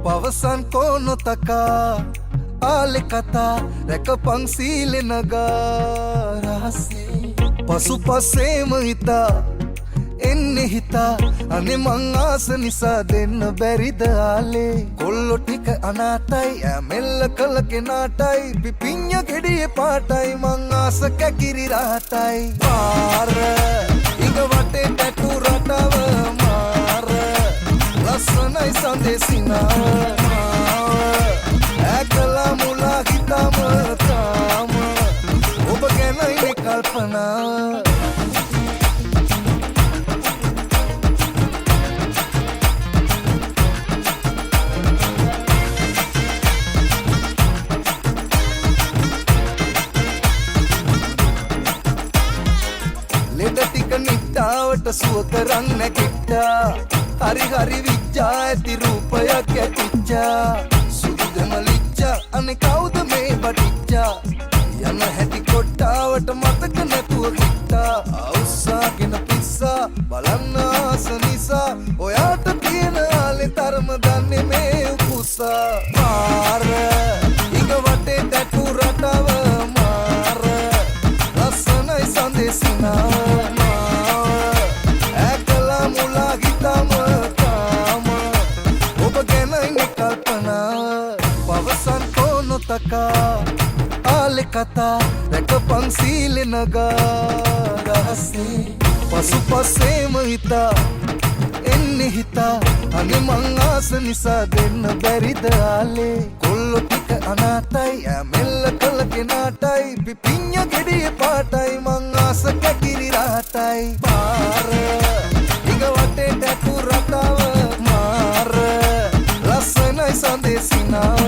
පවසන් කොනොතකා ආලෙ කතා රැකපං සීලෙ නගා රහසේ පසුපසේම හිතා එන්නේ හිතා අනේ මං ආස නිසා දෙන්න බැරිද ආලේ කොල්ලෝ ටික අනාතයි ඇමෙල්ල කළ කෙනාටයි පිපිඤ්ඤ ගෙඩියේ පාටයි මං ආස කැකිරි රහටයි පාර ඉඟ වටේ ටැටු රටව මාර ලස්සනයි සඳෙසිනාව ඇකලා මුලා හිතම තාම ඔබ ගැනයි කල්පනාව ලෙඩ ටික නිට්ටාවට සුව කරන් නැගිට්ටා හරි හරි විච්චා ඇති රූපයක් ඇතිච්චා සුදුදම ලිච්චා අනේ කවුද මේ බටිච්චා යන හැටි කොට්ටාවට මතක නැතුව කිට්ටා අවුස්සාගෙන පිස්සා බලන්න ආස නිසා ඔයාට තියෙන ආලේ තරම දන්නේ මේ උකුසා මාර ඉඟ වටේ ටැටු රටව මාර ලස්සනයි සඳෙසිනාව ඇකලා මුලා හිතම තාම ඔබ ගැනයි කල්පනාව පවසන් කොනොතකා ආලෙ කතා රැකපං සීලෙ නගා රහසේ පසුපසේම හිතා එන්නේ හිතා අනේ මං ආස නිසා දෙන්න බැරිද ආලේ කොල්ලෝ ටික අනාතයි ඇමෙල්ල කළ කෙනාටයි පිපිඤ්ඤ ගෙඩියේ පාටයි මං ආස කැකිරි රහටයි පාර ඉඟ වටේ ටැටු රටව මාර ලස්සනයි සඳෙසිනාව